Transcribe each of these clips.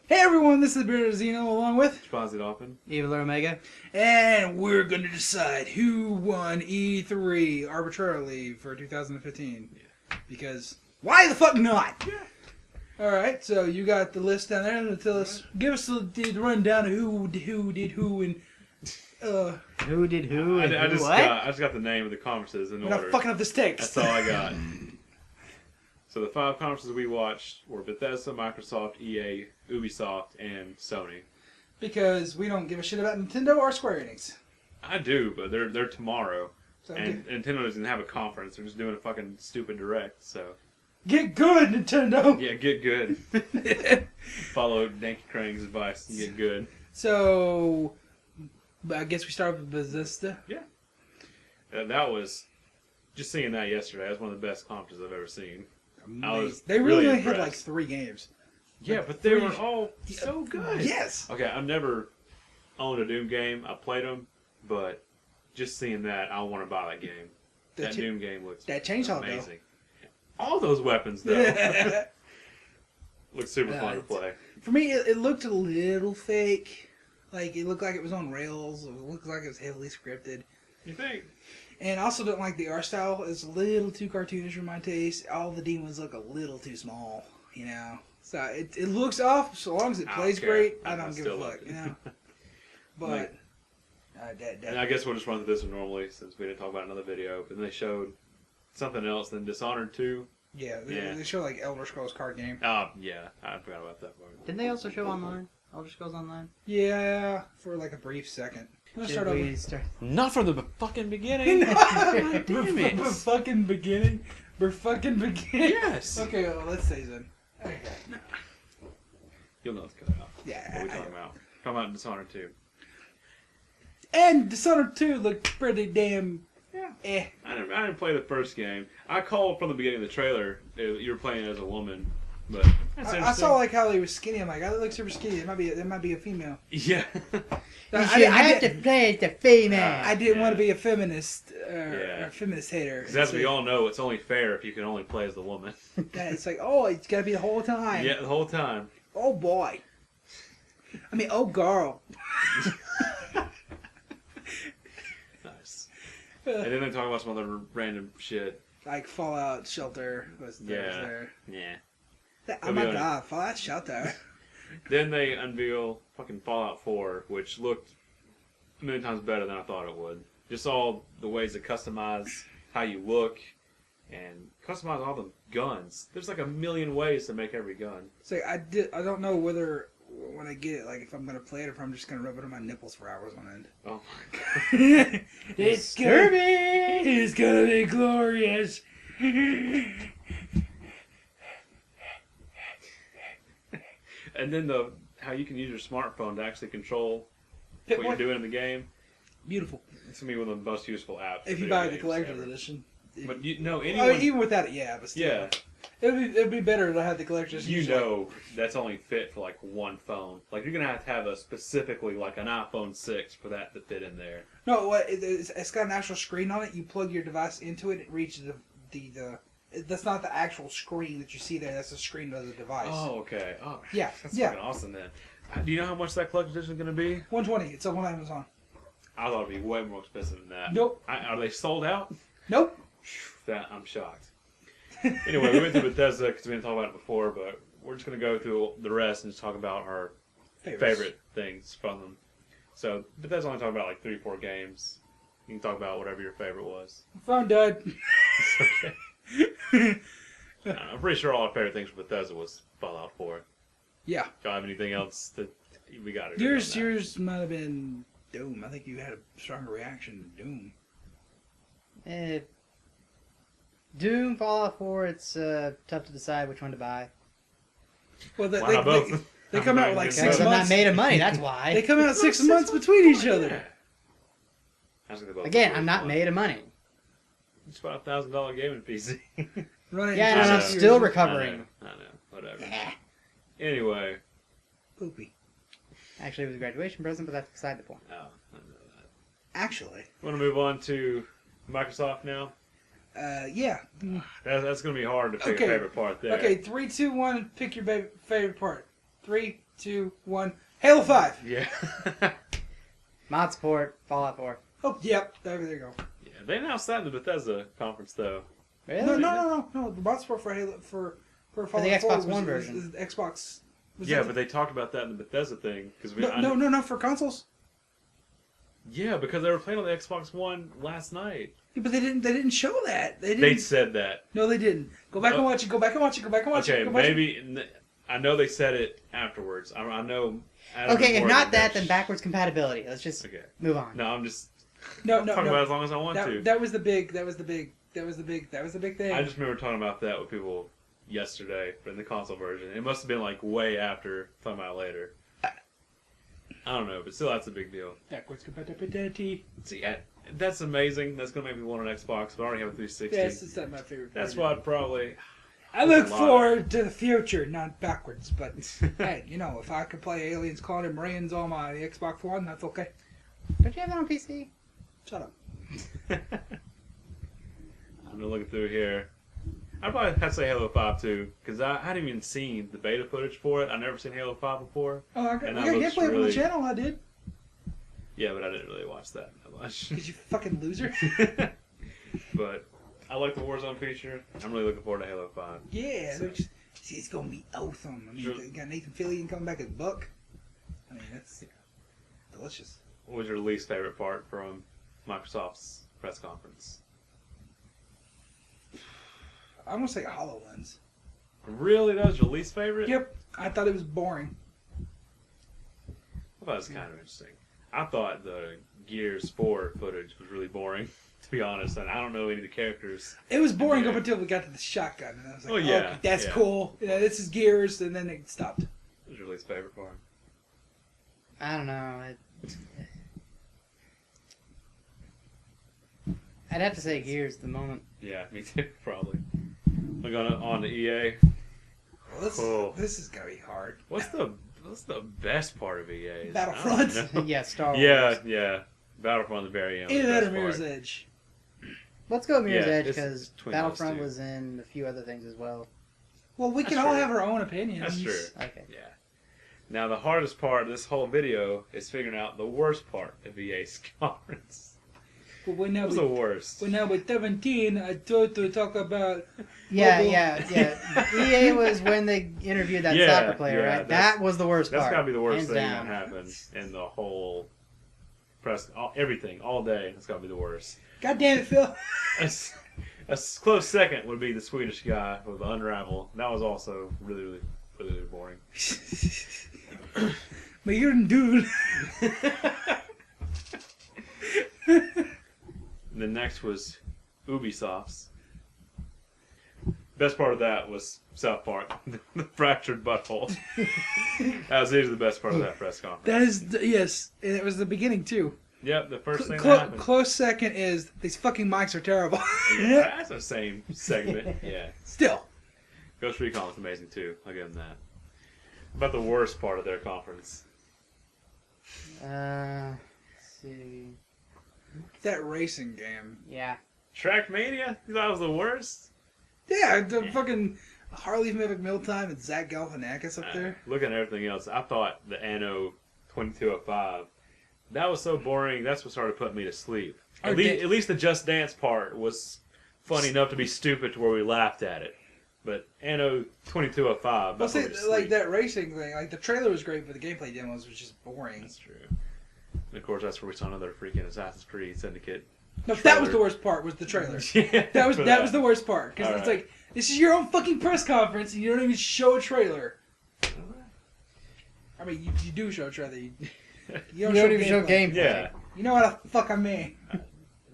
Hey everyone, this is Bearded Zeno along with, Spazi Dolphin. Evil Omega. and we're going to decide who won E3 arbitrarily for 2015. Yeah. Because why the fuck not? Yeah. Alright, so you got the list down there and tell us, give us the rundown of who did who and Who did who and I who just what? got the name of the conferences in we're not order. fucking up this text. That's all I got. So the 5 conferences we watched were Bethesda, Microsoft, EA, Ubisoft, and Sony. Because we don't give a shit about Nintendo or Square Enix. I do, but they're tomorrow, So and Nintendo doesn't have a conference. They're just doing a fucking stupid direct. So get good, Nintendo! yeah, get good. Follow Danky Krang's advice and get good. So, I guess we start with Bethesda. Yeah. That was just seeing that yesterday. That was one of the best conferences I've ever seen. I was They really only impressed. had like 3 games. Yeah, but they Three- were all so good. Yes! Okay, I've never owned a Doom game. I played them, but just seeing that, I want to buy that game. That Doom game looks that chainsaw, amazing. All those weapons, though, though. look super fun to play. For me, it looked a little fake. Like, it looked like it was on rails. It looked like it was heavily scripted. You think? And I also don't like the art style. It's a little too cartoonish for my taste. All the demons look a little too small, you know? So it looks off, so long as it I plays don't care. great, I I don't give a still fuck, love it. you know? But, Like- And I guess we'll just run through this one normally since we didn't talk about another video. But then they showed something else, then Dishonored 2. yeah, Yeah. they show like Elder Scrolls card game. Yeah, I forgot about that part. Didn't they also show online? Elder Scrolls Online? Yeah, for like a brief second. Let's start over. we start? Not from the fucking beginning. Damn Damn it. We're fucking beginning. We're fucking beginning. Yes. Okay, well, let's say then. Okay. You'll know what's coming out. What Yeah. are we talking about? Talking about Dishonored 2. And Dishonored 2 looked pretty damn Yeah. eh. I didn't play the first game. I called from the beginning of the trailer you were playing as a woman, but that's I interesting. saw like how he was skinny. I'm like, oh, that looks super skinny. It might be a female. Yeah. I did- play the female. I didn't Yeah. want to be a feminist Yeah. or a feminist hater. 'Cause as So we all know, it's only fair if you can only play as the woman. it's like, oh, it's gotta be the whole time. Yeah, the whole time. Oh boy. I mean, oh girl. Nice. And then they talk about some other random shit. Like Fallout Shelter was there. Yeah. Oh my god, Fallout Shelter. Then they unveil fucking Fallout 4, which looked a million times better than I thought it would. Just all the ways to customize how you look and customize all the guns. There's like a million ways to make every gun. So I don't know whether when I get it, like if I'm gonna play it, or if I'm just gonna rub it on my nipples for hours on end. Oh my god. It's gonna be glorious. And then how you can use your smartphone to actually control Pit what you're Boy? doing in the game. Beautiful. It's gonna be one of the most useful apps. If you for buy video the games collector's ever. edition. But you know, Oh, anyone, even without it, yeah, but still. yeah, It'd be better to have the collector's you edition. know that's only fit for like one phone. Like you're gonna have a specifically like an iPhone 6 for that to fit in there. No, what it's got an actual screen on it. You plug your device into it, it reaches the that's not the actual screen that you see there. That's the screen of the device. Oh, okay. Oh, Yeah, that's yeah. fucking awesome then. Do you know how much that collector's edition is gonna be? $120. It's up on Amazon. I thought it'd be way more expensive than that. Nope. Are they sold out? Nope. That I'm shocked. Anyway, we went through Bethesda because we didn't talk about it before, but we're just going to go through the rest and just talk about our favorite things from them. So Bethesda only talked about like 3 or 4 games. You can talk about whatever your favorite was. Phone died. Okay. I'm pretty sure all our favorite things from Bethesda was Fallout 4. Yeah. Do you have anything else that we got? Yours might have been Doom. I think you had a stronger reaction to Doom. Doom, Fallout 4, it's tough to decide which one to buy. Well, Why not both? they come out with like Because 6 Because I'm months. not made of money, that's why. They come out 6 months between each other. I was gonna both Again, go I'm with not one. made of money. It's about $1,000 gaming PC. Running Yeah, for and I I'm know. 6 still years. recovering. I know. Whatever. Anyway. Poopy. Actually, it was a graduation present, but that's beside the point. Oh, I know that. Actually, Want to move on to Microsoft now? yeah. That's going to be hard to pick Okay. a favorite part there. Okay, 3, 2, 1. Pick your favorite part. 3, 2, 1. Halo 5. Yeah. Mod support, Fallout 4. Oh, yep. There you go. Yeah, they announced that in the Bethesda conference, though. Really? No. The mod support for Halo for Fallout the 4 Xbox was, One version. was Xbox. Was Yeah, that but they talked about that in the Bethesda thing. Cause no, for consoles. Yeah, because they were playing on the Xbox One last night. Yeah, but they didn't show that. They They didn't. said that. No, they didn't. Go back and watch it. Go back and watch it. Go back and watch Okay, it. Go watch it. maybe. I know they said it afterwards. I know. Adam Okay, if Morgan not that, bitch. then backwards compatibility. Let's just Okay. move on. No, I'm just No, talking about it as long as I want to. That was the big. That was the big thing. I just remember talking about that with people yesterday in the console version. It must have been like way after talking about it later. I don't know, but still, that's a big deal. Backwards compatibility. See, that's amazing. That's gonna make me want an Xbox, but I already have a 360. Yes, it's not my favorite. That's part. why I'd probably. I look a lot. forward to the future, not backwards. But hey, if I could play Aliens Colony Marines on my Xbox One, that's okay. Don't you have it on PC? Shut up. I'm looking through here. I'd probably have to say Halo 5 too, because I hadn't even seen the beta footage for it. I've never seen Halo 5 before. Oh, I got And we that got looks gameplay up on the really- channel. I did. Yeah, but I didn't really watch that much. Cause you fucking loser. But I like the Warzone feature. I'm really looking forward to Halo 5. Yeah, So- see, it's gonna be awesome. I mean, Sure. you got Nathan Fillion coming back as Buck. I mean, that's delicious. What was your least favorite part from Microsoft's press conference? I'm gonna say HoloLens. Really? That was your least favorite? Yep, I thought it was boring. I thought it was kind of interesting. I thought the Gears 4 footage was really boring, to be honest, and I don't know any of the characters. It was boring Yeah. up until we got to the shotgun, and I was like, Oh, yeah, okay, that's yeah. cool. Yeah, this is Gears, and then it stopped. What was your least favorite part? I don't know. I'd have to say Gears at the moment. Yeah, me too, probably. We're going on to EA. Well, this is gonna be hard. What's the best part of EA? Battlefront. I don't know. Yeah, Star Wars. Yeah. Battlefront at the very end. was Either the that or best Mirror's part. Edge. Let's go Mirror's Yeah, Edge it's because between those Battlefront two. was in a few other things as well. Well, we can That's all true. have our own opinions. That's true. Okay. Yeah. Now the hardest part of this whole video is figuring out the worst part of EA's conference. But when now What was the worst? with 17, I thought to talk about. Yeah, Mobile. yeah. EA was when they interviewed that Yeah, soccer player, yeah, right? that's- That was the worst That's part. gotta be the worst hands thing down. that happened in the whole press. Everything, all day. That's gotta be the worst. God damn it, Phil. A close second would be the Swedish guy with the Unravel. That was also really boring. But you're a dude. The next was Ubisoft's. Best part of that was South Park, the fractured butthole. That was usually the best part of that press conference. That is, yes, and it was the beginning too. Yep, the first thing that happened. Close second is these fucking mics are terrible. Yeah, that's the same segment. Yeah. Still. Ghost Recon was amazing too. I'll give them that. About the worst part of their conference. Let's see. That racing game. Yeah. Trackmania? You thought it was the worst? Yeah, the fucking Harley McMilton and Zach Galifianakis up there. Looking at everything else, I thought the Anno 2205, that was so boring, that's what started putting me to sleep. At least the Just Dance part was funny enough to be stupid to where we laughed at it. But Anno 2205, Well, that's see, what we like sleep. that racing thing, like the trailer was great, but the gameplay demos was just boring. That's true. And of course, that's where we saw another freaking Assassin's Creed Syndicate. No, trailer. that was the worst part. Was the trailer? Yeah, That was for that was the worst part because All it's right. like this is your own fucking press conference and you don't even show a trailer. I mean, you do show a trailer. You You don't even show gameplay. Yeah. You know what the fuck I mean?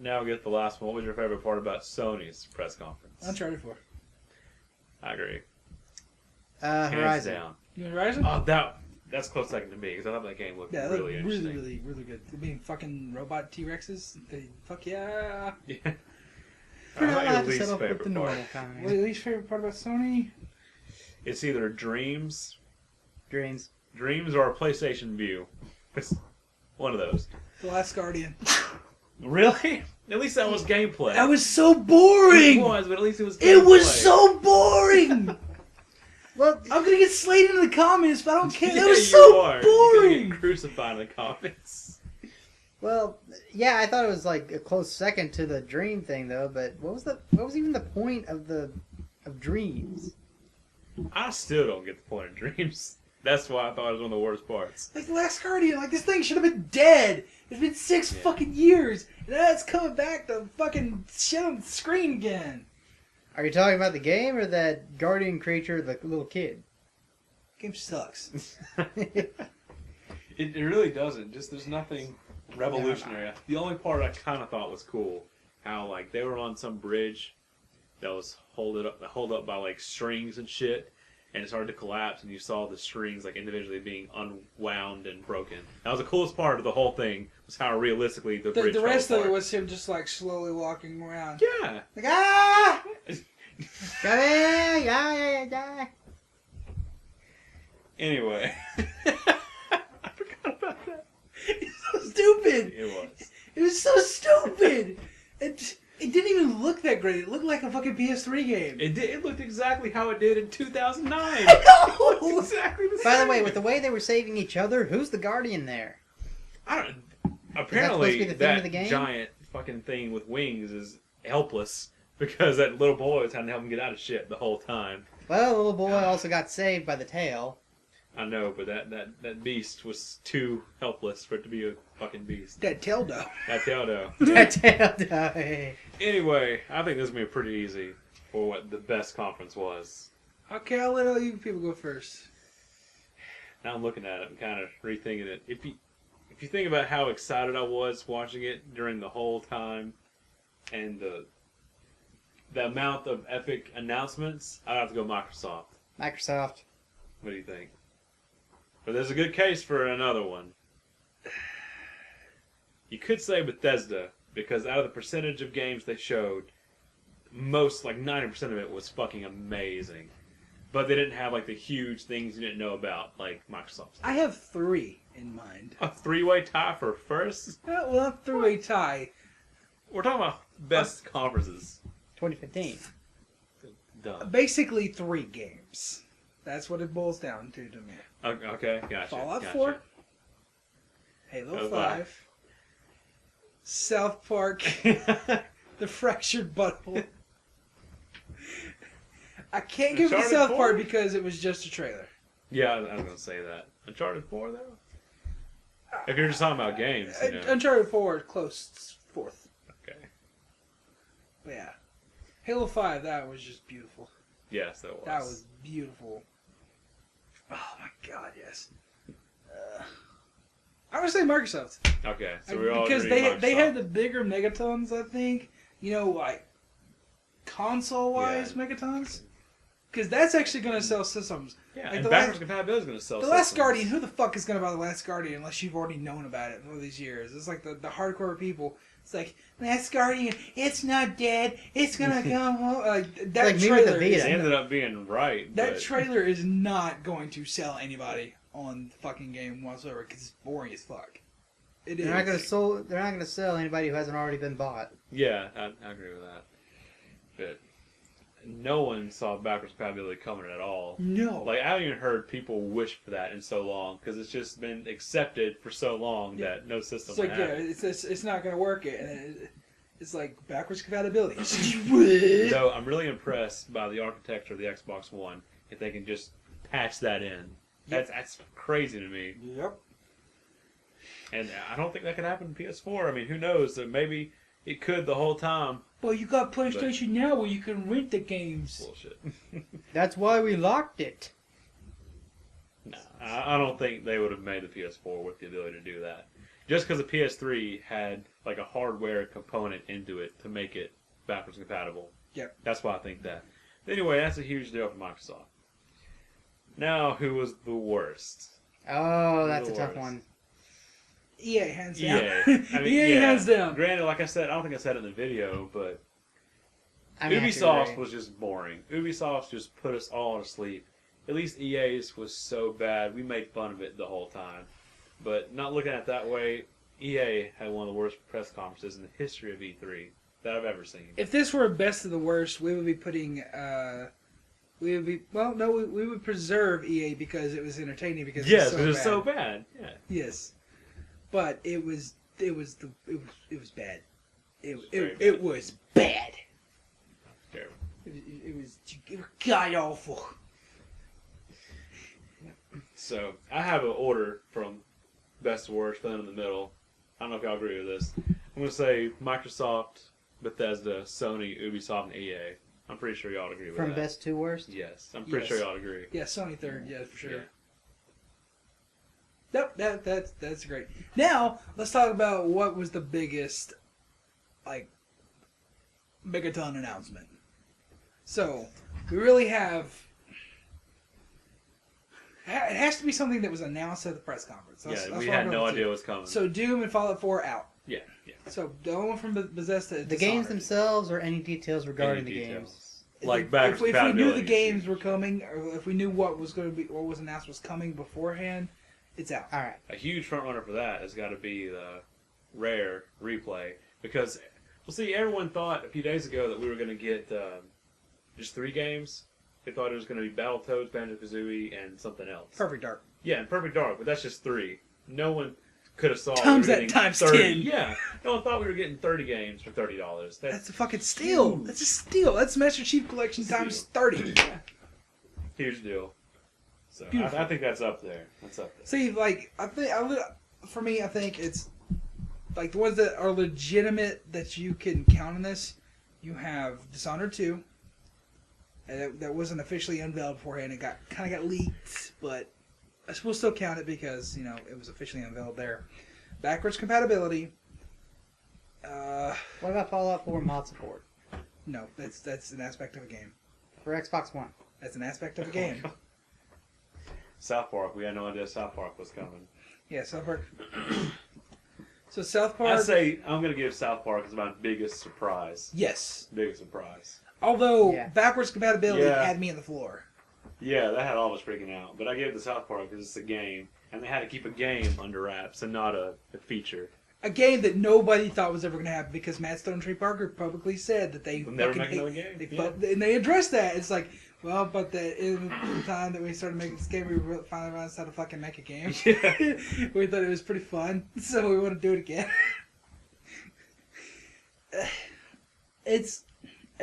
Now we get the last one. What was your favorite part about Sony's press conference? Uncharted 4. I agree. Hands Horizon. down. You mean Horizon? Oh, that's close second to me because I thought that game looked Yeah, it really looked interesting. really good. I mean, fucking robot T-Rexes. They fuck yeah. Yeah. I'll Alright, your have to least settle with favorite the normal part. kind. What, least favorite part about Sony? It's either Dreams Dreams. or a PlayStation View. It's one of those. The Last Guardian. Really? At least that was gameplay. That was so It boring. was, but at least it was gameplay. It was so boring. Well, I'm gonna get slated in the comments, but I don't care. Yeah, That was you so are. You're gonna boring. get crucified in the comments. well, yeah, I thought it was like a close second to the dream thing, though. But what was even the point of dreams? I still don't get the point of dreams. That's why I thought it was one of the worst parts. Like the Last Guardian, like this thing should have been dead. It's been 6 Yeah. fucking years, and now it's coming back to fucking shit on the screen again. Are you talking about the game or that guardian creature, the little kid? Game sucks. It really doesn't. Just there's nothing revolutionary. The only part I kind of thought was cool, how like they were on some bridge that was hold up by like strings and shit, and it started to collapse, and you saw the strings like individually being unwound and broken. That was the coolest part of the whole thing. Was how realistically the bridge The fell rest of it apart. was him just like slowly walking around. Yeah. Like, ah! Yeah. Anyway, I forgot about that. It's so stupid. It was. It was so stupid. It didn't even look that great. It looked like a fucking PS3 game. It did. It looked exactly how it did in 2009. I know! Exactly the same. By the way, with the way they were saving each other, who's the guardian there? I don't. supposed to Apparently, be the theme that of the game? giant fucking thing with wings is helpless because that little boy was trying to help him get out of shit the whole time. Well, the little boy also got saved by the tail. I know, but that beast was too helpless for it to be a fucking beast. That tail though. That tail though. That tail died. Anyway, I think this is gonna be pretty easy for what the best conference was. Okay, I'll let all you people go first. Now I'm looking at it and kind of rethinking it. If you think about how excited I was watching it during the whole time, and the amount of epic announcements, I'd have to go Microsoft. Microsoft. What do you think? But there's a good case for another one. You could say Bethesda, because out of the percentage of games they showed, most, like 90% of it was fucking amazing. But they didn't have like the huge things you didn't know about, like Microsoft. I have 3 in mind. A three-way tie for first? Well, not 3-way tie. We're talking about best conferences. 2015. Dumb. Basically 3 games. That's what it boils down to me. Okay, gotcha. Fallout gotcha. 4, Halo Oh, 5, South Park, The Fractured Butthole. I can't give it to Uncharted South 4? Park because it was just a trailer. Yeah, I was going to say that. Uncharted 4, though? If you're just talking about games, you know. Uncharted 4 close 4th. Okay. But yeah. Halo 5, that was just beautiful. Yes, that was. That was beautiful. Oh my god, yes. I would say Microsoft. Okay, so we're all because agreeing they Microsoft. had the bigger megatons, I think. You know, like console wise Yeah. megatons. Because that's actually going to sell systems. Yeah, like and the backwards last- compatibility is going to sell The Last systems. Guardian, who the fuck is going to buy The Last Guardian unless you've already known about it for these years? It's like the hardcore people. It's like, Last Guardian, it's not dead. It's going to come home. Like, that Like me with the trailer Vita. is It ended up being right. That but trailer is not going to sell anybody on the fucking game whatsoever because it's boring as fuck. It is. They're not gonna sell anybody who hasn't already been bought. Yeah, I agree with that. But no one saw backwards compatibility coming at all. No. Like, I haven't even heard people wish for that in so long, because it's just been accepted for so long Yeah. that no system it's like, would yeah, have it. it's not going to work. It's like backwards compatibility. So I'm really impressed by the architecture of the Xbox One, if they can just patch that in. That's crazy to me. Yep. And I don't think that could happen in PS4. I mean, who knows? Maybe it could the whole time. Well, you got PlayStation now where you can rent the games. Bullshit. That's why we locked it. No, I don't think they would have made the PS4 with the ability to do that. Just because the PS3 had like a hardware component into it to make it backwards compatible. Yep. That's why I think that. Anyway, that's a huge deal for Microsoft. Now, who was the worst? Oh, that's a The tough worst. one. EA, hands down. EA. I mean, EA, yeah. hands down. Granted, like I said, I don't think I said it in the video, but I'm gonna have to Ubisoft agree. was just boring. Ubisoft just put us all to sleep. At least EA's was so bad, we made fun of it the whole time. But not looking at it that way, EA had one of the worst press conferences in the history of E3 that I've ever seen. If this were a best of the worst, we would be putting We would be no. We would preserve EA because it was entertaining because Yes, it was it's so so bad. Yeah. yes, but it was bad. Very It was bad. Terrible. It was god awful. So I have an order from best to worst, filling in the middle. I don't know if y'all agree with this. I'm gonna say Microsoft, Bethesda, Sony, Ubisoft, and EA. I'm pretty sure y'all agree with From that. best to worst? Yes, I'm pretty Yes. sure y'all agree. Yeah, Sony third. Yeah, for sure. Yeah. Yep, that's great. Now let's talk about what was the biggest, like, Megaton announcement. So we really have. It has to be something that was announced at the press conference. That's we what had I'm no going idea to. what was coming. So Doom and Fallout 4 out. yeah. So the only one from Bethesda is The games Dishonored. themselves or any details regarding Any the details. games? Like if backwards we knew the compatibility. games were coming, or if we knew what was going to be, what was announced was coming beforehand, it's out. All right. A huge front runner for that has got to be the Rare replay because, well, see, everyone thought a few days ago that we were going to get just 3 games. They thought it was going to be Battletoads, Banjo-Kazooie, and something else. Perfect Dark. Yeah, and Perfect Dark, but that's just 3. No one could have saw Times we were that getting times 30. 10. Yeah, no one thought we were getting 30 games for $30. That's a fucking steal. huge. That's a steal. That's Master Chief Collection Steal. times 30. Huge deal. So Beautiful. I think that's up there. That's up there. See, like, for me, I think it's like the ones that are legitimate that you can count on this. You have Dishonored 2. And that wasn't officially unveiled beforehand. It kind of got leaked, but I will still count it because it was officially unveiled there. Backwards compatibility. What about Fallout 4 mod support No, that's an aspect of a game. for Xbox One? That's an aspect of a game. South Park. We had no idea South Park was coming. Yeah, South Park. So South Park. I say I'm going to give South Park as my biggest surprise. Yes. Biggest surprise. Although Yeah. backwards compatibility Yeah. had me on the floor. Yeah, that had all of us freaking out. But I gave it to South Park because it's a game, and they had to keep a game under wraps and not a feature. A game that nobody thought was ever going to happen because Matt Stone and Trey Parker publicly said that they They'll never fucking make another game. They Yeah. and they addressed that. It's like, well, but in the time that we started making this game, we finally realized how to fucking make a game. Yeah. We thought it was pretty fun, so we want to do it again. It's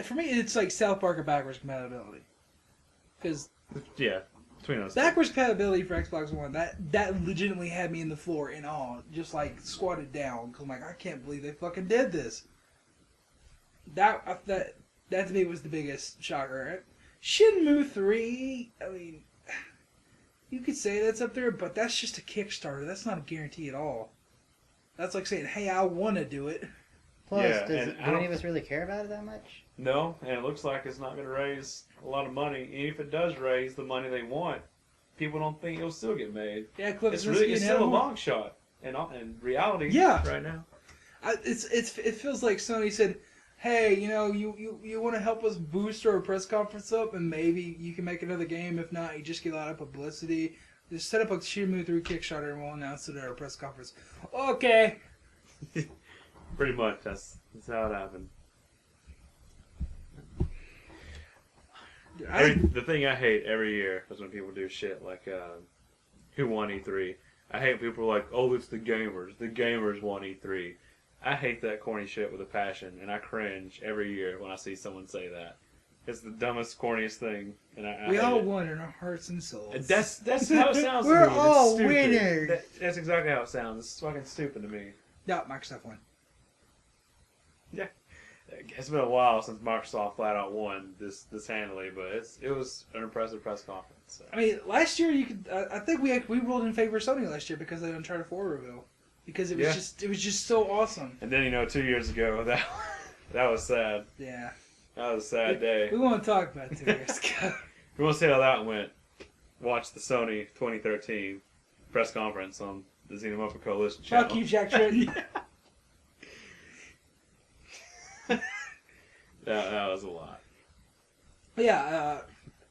for me, it's like South Park or backwards compatibility, because Yeah, between us. backwards compatibility for Xbox One that legitimately had me in the floor in awe, just like squatted down. Cause I'm like, I can't believe they fucking did this. That to me was the biggest shocker. Shenmue 3, I mean, you could say that's up there, but that's just a Kickstarter. That's not a guarantee at all. That's like saying, hey, I want to do it. Plus, Yeah, do and I any don't- of us really care about it that much? No, and it looks like it's not going to raise a lot of money. And if it does raise the money they want, people don't think it'll still get made. Yeah, Cliff It's Zdarsky it's and still a Adam Moore. long shot in reality. Yeah. right now. It feels like Sony said, hey, you want to help us boost our press conference up, and maybe you can make another game. If not, you just get a lot of publicity. Just set up a Shenmue 3 Kickstarter, and we'll announce it at our press conference. Okay. Pretty much. That's how it happened. The thing I hate every year is when people do shit like who won E3. I hate people like, oh, it's the gamers. The gamers won E3. I hate that corny shit with a passion, and I cringe every year when I see someone say that. It's the dumbest, corniest thing, and I We hate all it. won in our hearts and souls. That's how it sounds. We're to me. all It's stupid. winners. That's exactly how it sounds. It's fucking stupid to me. No, Microsoft won. It's been a while since Microsoft flat out won this handily, but it was an impressive press conference. So. I mean, last year you could. I think we ruled in favor of Sony last year because of the Uncharted 4 reveal, because it was just so awesome. And then 2 years ago that was sad. Yeah. That was a sad day. We won't talk about it 2 years ago. If you want to see how that went, watch the Sony 2013 press conference on the Xenomorphic Coalition channel. Fuck you, Jack Tritton. That was a lot. But yeah,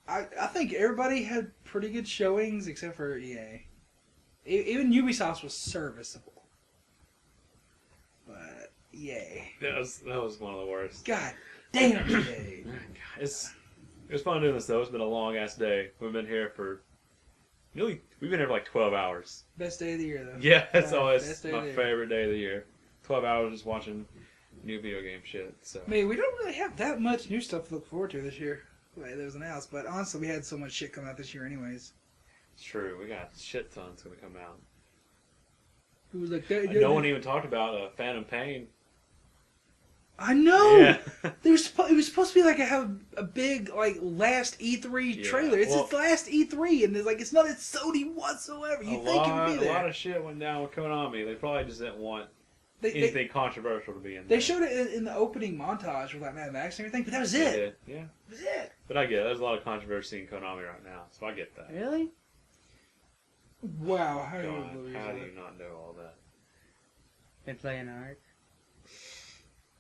I think everybody had pretty good showings except for EA. Even Ubisoft was serviceable. But EA. That was one of the worst. God damn EA. It's It was fun doing this though. It's been a long ass day. We've been here for we've been here for like 12 hours. Best day of the year, though. Yeah, it's Best always day of my the year. favorite day of the year. 12 hours just watching new video game shit. So I mean, we don't really have that much new stuff to look forward to this year. Like, there was announced, but honestly, we had so much shit come out this year, anyways. it's true. We got shit tons gonna come out. It was like No one even talked about Phantom Pain. I know. Yeah. It was supposed to be like a big like last E3 Yeah, trailer. It's well- its last E3, and it's not Sony whatsoever. You think it'd be A lot there? of shit went down with Konami. They probably just didn't want They anything controversial to be in there. they showed it in the opening montage with like Mad Max and everything, but that was it. They did, yeah. That was it. But I get it. There's a lot of controversy in Konami right now, so I get that. Really? Wow, how do you God, believe how do that? you not know all that? Been playing Ark.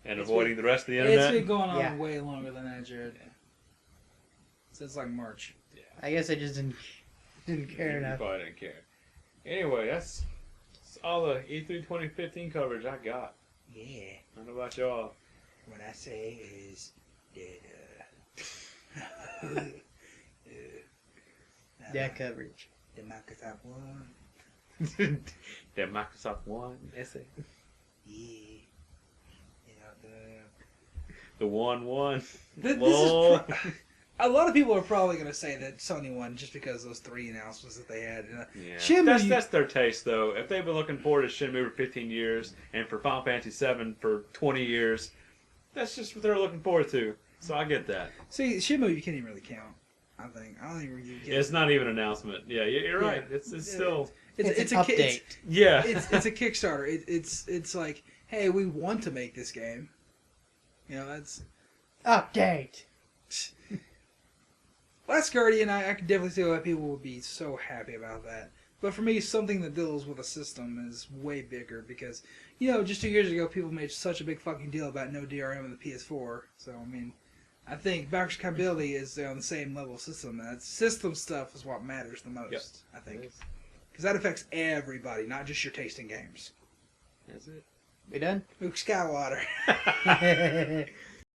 And It's avoiding the rest of the It's internet? been going on Yeah. way longer than that, Jared. Since like March. I guess I just didn't care You enough. probably didn't care. Anyway, that's all the E3 2015 coverage I got. Yeah. I don't know about y'all. What I say is that Yeah, coverage. the Microsoft One. That Microsoft One essay. Yeah. You know, The one. this Lol. is a lot of people are probably going to say that Sony won just because of those 3 announcements that they had. Yeah. Shenmue, That's their taste, though. If they've been looking forward to Shenmue for 15 years and for Final Fantasy 7 for 20 years, that's just what they're looking forward to. So I get that. see, Shenmue you can't even really count. I don't think you get. It's not even an announcement. Yeah, you're right. Yeah. It's still. It's a an ki- update. Yeah. It's a Kickstarter. It's like, hey, we want to make this game. You know, that's Update. Last Guardian. I can definitely see why people would be so happy about that. But for me, something that deals with a system is way bigger because, just 2 years ago, people made such a big fucking deal about no DRM in the PS4. So I mean, I think backwards compatibility is on the same level of system. That system stuff is what matters the most. Yep. I think because that affects everybody, not just your taste in games. That's it. We done? Luke Skywalker.